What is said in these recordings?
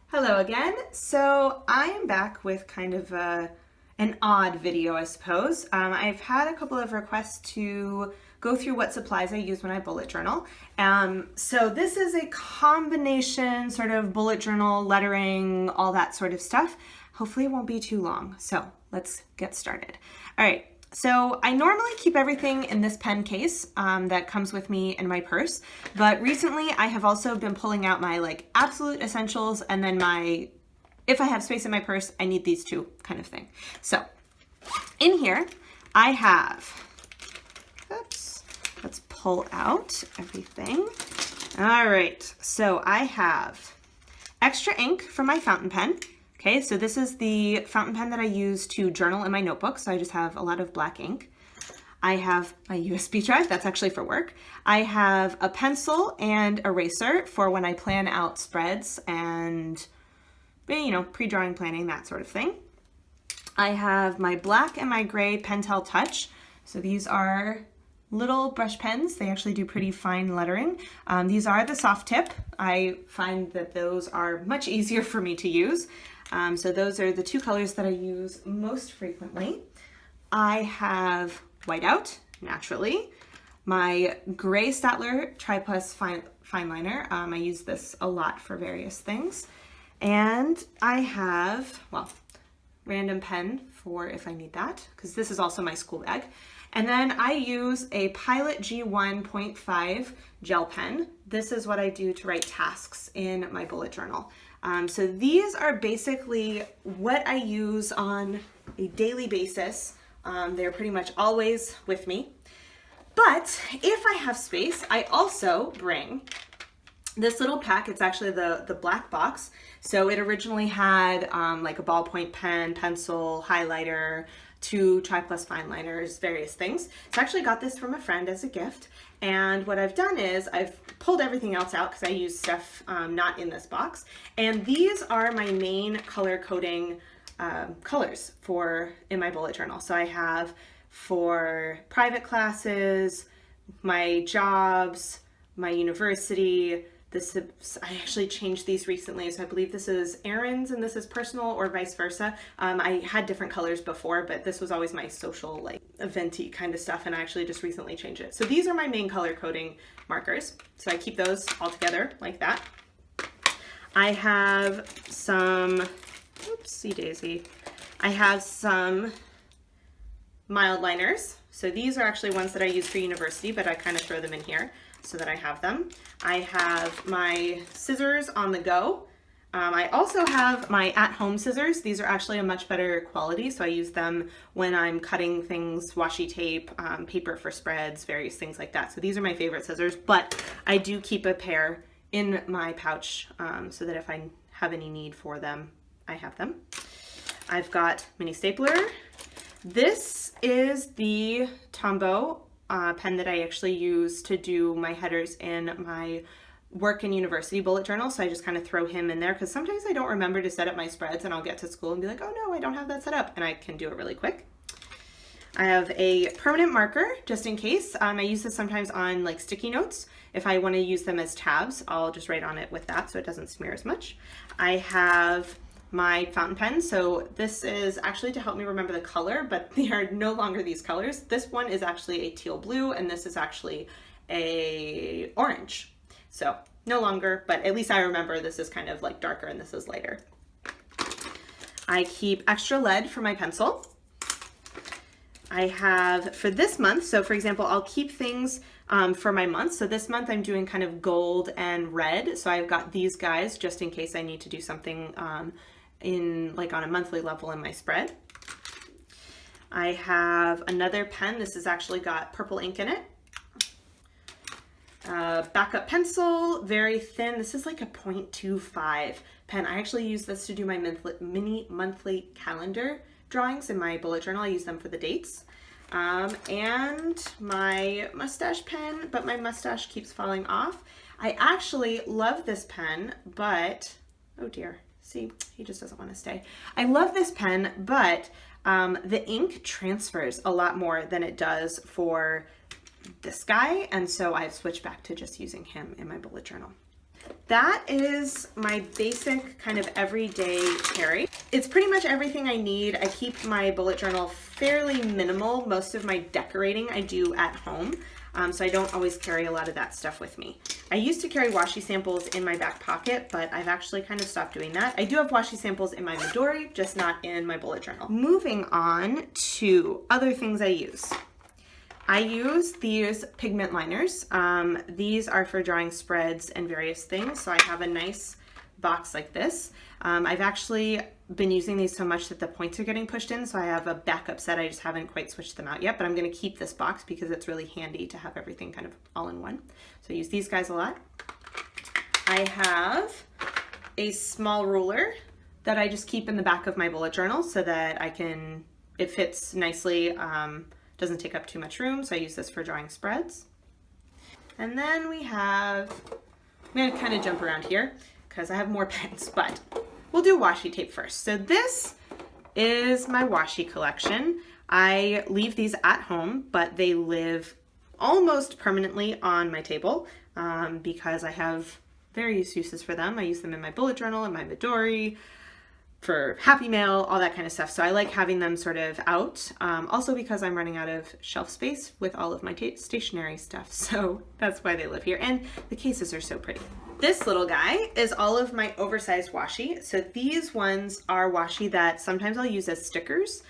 Hello again. So I am back with kind of an odd video, I suppose. I've had a couple of requests to go through what supplies I use when I bullet journal. So this is a combination sort of bullet journal, lettering, all that sort of stuff. Hopefully it won't be too long. So let's get started. All right. So I normally keep everything in this pen case that comes with me in my purse, but recently I have also been pulling out my absolute essentials and then if I have space in my purse, I need these two kind of thing. So in here I have, let's pull out everything. All right, so I have extra ink for my fountain pen. Okay, so this is the fountain pen that I use to journal in my notebook, so I just have a lot of black ink. I have my USB drive, that's actually for work. I have a pencil and eraser for when I plan out spreads and, pre-drawing planning, that sort of thing. I have my black and my gray Pentel Touch. So these are little brush pens. They actually do pretty fine lettering. These are the soft tip. I find that those are much easier for me to use. So those are the two colors that I use most frequently. I have whiteout, naturally. My gray Staedtler Tri-Plus fine liner. I use this a lot for various things. And I have, random pen for if I need that, because this is also my school bag. And then I use a Pilot G1.5 gel pen. This is what I do to write tasks in my bullet journal. So these are basically what I use on a daily basis. They're pretty much always with me. But if I have space, I also bring this little pack. It's actually the black box. So it originally had like a ballpoint pen, pencil, highlighter, two Tri-Plus fine liners, various things. So I actually got this from a friend as a gift. And what I've done is I've pulled everything else out because I use stuff not in this box. And these are my main color coding colors in my bullet journal. So I have for private classes, my jobs, my university. I actually changed these recently, so I believe this is errands and this is personal, or vice versa. I had different colors before, but this was always my social, eventy kind of stuff, and I actually just recently changed it. So these are my main color coding markers. So I keep those all together like that. I have some, oopsie daisy. I have some mild liners. So these are actually ones that I use for university, but I kind of throw them in here so that I have them. I have my scissors on the go. I also have my at-home scissors. These are actually a much better quality, so I use them when I'm cutting things, washi tape, paper for spreads, various things like that. So these are my favorite scissors, but I do keep a pair in my pouch so that if I have any need for them, I have them. I've got mini stapler. This is the Tombow pen that I actually use to do my headers in my work and university bullet journal. So I just kind of throw him in there because sometimes I don't remember to set up my spreads and I'll get to school and be like, oh no, I don't have that set up, and I can do it really quick. I have a permanent marker just in case. I use this sometimes on sticky notes. If I want to use them as tabs, I'll just write on it with that so it doesn't smear as much. I have my fountain pen. So this is actually to help me remember the color, but they are no longer these colors. This one is actually a teal blue and this is actually a orange. So no longer, but at least I remember this is kind of darker and this is lighter. I keep extra lead for my pencil. I have for this month, so for example, I'll keep things for my month. So this month I'm doing kind of gold and red. So I've got these guys just in case I need to do something on a monthly level in my spread. I have another pen. This has actually got purple ink in it. Backup pencil, very thin. This is like a 0.25 pen. I actually use this to do my mini monthly calendar drawings in my bullet journal. I use them for the dates. And my mustache pen, but my mustache keeps falling off. I actually love this pen, but, oh dear. See, he just doesn't want to stay. I love this pen, but the ink transfers a lot more than it does for this guy, and so I've switched back to just using him in my bullet journal. that is my basic kind of everyday carry. It's pretty much everything I need. I keep my bullet journal fairly minimal. Most of my decorating I do at home, so I don't always carry a lot of that stuff with me. I used to carry washi samples in my back pocket, but I've actually kind of stopped doing that. I do have washi samples in my Midori, just not in my bullet journal. Moving on to other things I use. I use these pigment liners. These are for drawing spreads and various things. So I have a nice box like this. I've actually been using these so much that the points are getting pushed in. So I have a backup set. I just haven't quite switched them out yet, but I'm going to keep this box because it's really handy to have everything kind of all in one. So I use these guys a lot. I have a small ruler that I just keep in the back of my bullet journal so that it fits nicely. Doesn't take up too much room, so I use this for drawing spreads. And then we have, I'm gonna kind of jump around here because I have more pens, but we'll do washi tape first. So this is my washi collection. I leave these at home, but they live almost permanently on my table because I have various uses for them. I use them in my bullet journal, in my Midori, for Happy Mail, all that kind of stuff. So I like having them sort of out. Also because I'm running out of shelf space with all of my stationery stuff. So that's why they live here. And the cases are so pretty. This little guy is all of my oversized washi. So these ones are washi that sometimes I'll use as stickers.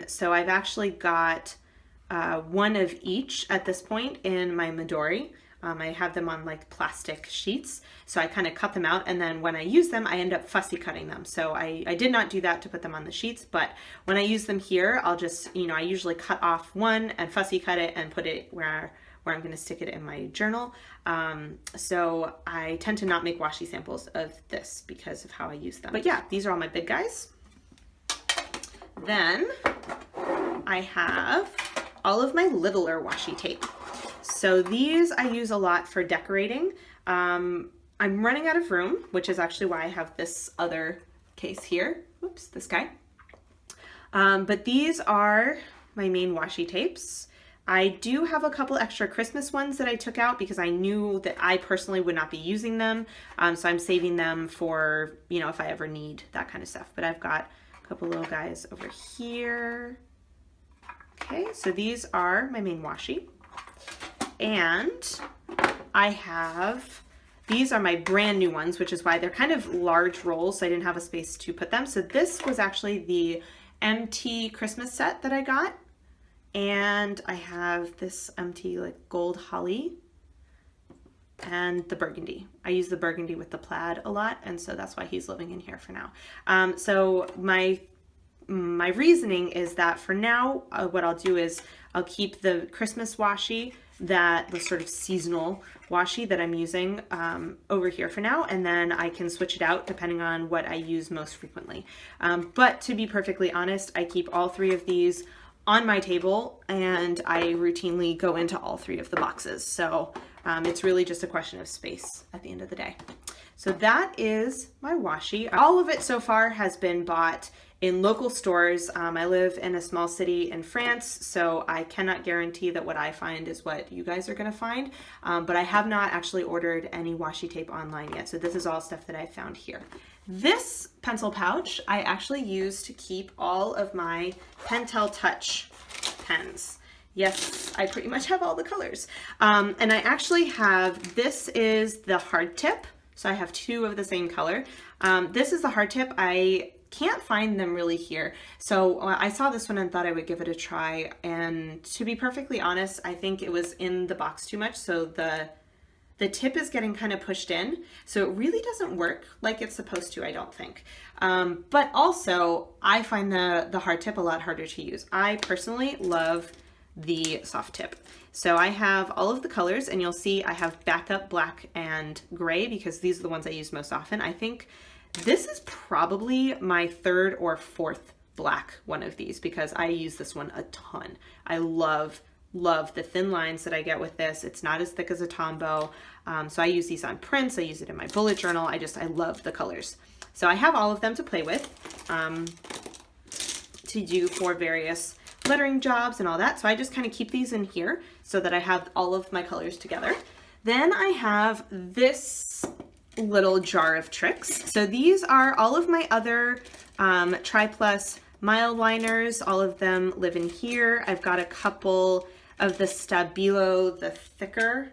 So I've actually got one of each at this point in my Midori. I have them on like plastic sheets, so I kind of cut them out, and then when I use them I end up fussy cutting them. So I did not do that to put them on the sheets, but when I use them here I'll just, I usually cut off one and fussy cut it and put it where I'm going to stick it in my journal. So I tend to not make washi samples of this because of how I use them. But yeah, these are all my big guys. Then I have all of my littler washi tape. So these I use a lot for decorating. I'm running out of room, which is actually why I have this other case here. Oops, this guy. But these are my main washi tapes. I do have a couple extra Christmas ones that I took out because I knew that I personally would not be using them. So I'm saving them for, if I ever need that kind of stuff. But I've got a couple little guys over here. Okay, so these are my main washi. And I have, these are my brand new ones, which is why they're kind of large rolls, so I didn't have a space to put them. So this was actually the MT Christmas set that I got. And I have this MT like gold holly and the burgundy. I use the burgundy with the plaid a lot, and so that's why he's living in here for now. So my reasoning is that for now, what I'll do is I'll keep the Christmas washi, the sort of seasonal washi that I'm using over here for now, and then I can switch it out depending on what I use most frequently. But to be perfectly honest, I keep all three of these on my table and I routinely go into all three of the boxes. So it's really just a question of space at the end of the day. So that is my washi. All of it so far has been bought in local stores. I live in a small city in France, so I cannot guarantee that what I find is what you guys are going to find, but I have not actually ordered any washi tape online yet, so this is all stuff that I found here. This pencil pouch I actually use to keep all of my Pentel Touch pens. Yes, I pretty much have all the colors. And I actually have, this is the hard tip, so I have two of the same color. This is the hard tip. I can't find them really here. So I saw this one and thought I would give it a try. And to be perfectly honest, I think it was in the box too much. So the tip is getting kind of pushed in. So it really doesn't work like it's supposed to, I don't think. But also I find the hard tip a lot harder to use. I personally love the soft tip. So I have all of the colors, and you'll see I have backup black and gray because these are the ones I use most often. I think this is probably my third or fourth black one of these because I use this one a ton. I love the thin lines that I get with this. It's not as thick as a Tombow. So I use these on prints. I use it in my bullet journal. I love the colors. So I have all of them to play with, to do for various lettering jobs and all that. So I just kind of keep these in here so that I have all of my colors together. Then I have this little jar of tricks. So these are all of my other Tri-Plus mild liners. All of them live in here. I've got a couple of the Stabilo, the thicker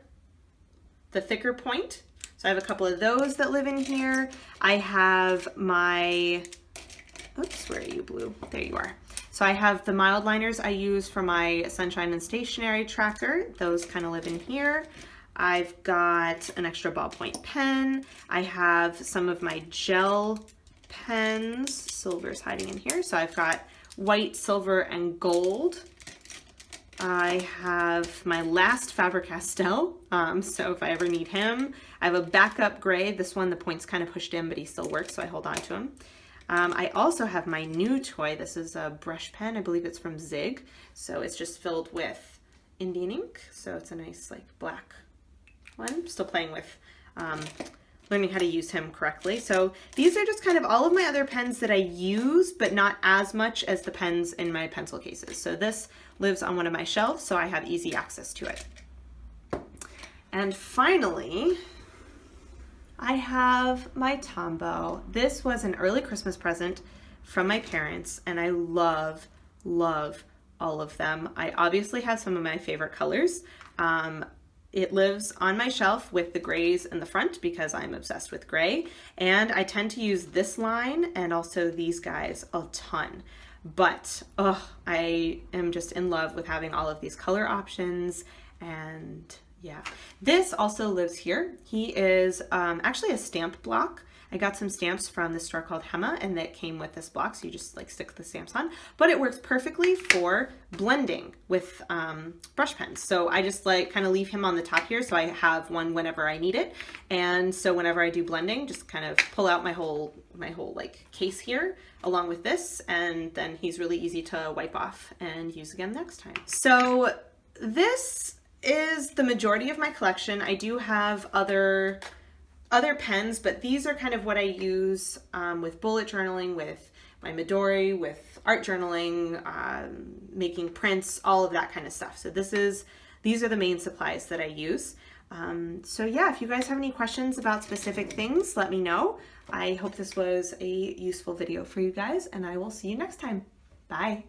point. So I have a couple of those that live in here. I have my, oops, where are you, Blue? There you are. So I have the mild liners I use for my Sunshine and Stationery tracker. Those kind of live in here. I've got an extra ballpoint pen. I have some of my gel pens. Silver's hiding in here. So I've got white, silver, and gold. I have my last Faber-Castell, so if I ever need him. I have a backup gray. This one, the point's kind of pushed in, but he still works, so I hold on to him. I also have my new toy. This is a brush pen. I believe it's from Zig. So it's just filled with Indian ink. So it's a nice like black one. I'm still playing with learning how to use him correctly. So these are just kind of all of my other pens that I use, but not as much as the pens in my pencil cases. So this lives on one of my shelves, so I have easy access to it. And finally, I have my Tombow. This was an early Christmas present from my parents, and I love, love all of them. I obviously have some of my favorite colors. It lives on my shelf with the grays in the front because I'm obsessed with gray. And I tend to use this line and also these guys a ton. But I am just in love with having all of these color options. And yeah, this also lives here. He is actually a stamp block. I got some stamps from this store called Hehe, and that came with this block, so you just like stick the stamps on. But it works perfectly for blending with brush pens. So I just like kind of leave him on the top here, so I have one whenever I need it. And so whenever I do blending, just kind of pull out my whole like case here along with this, and then he's really easy to wipe off and use again next time. So this is the majority of my collection. I do have other pens, but these are kind of what I use with bullet journaling, with my Midori, with art journaling, making prints, all of that kind of stuff. So these are the main supplies that I use. So yeah, if you guys have any questions about specific things, let me know. I hope this was a useful video for you guys, and I will see you next time. Bye.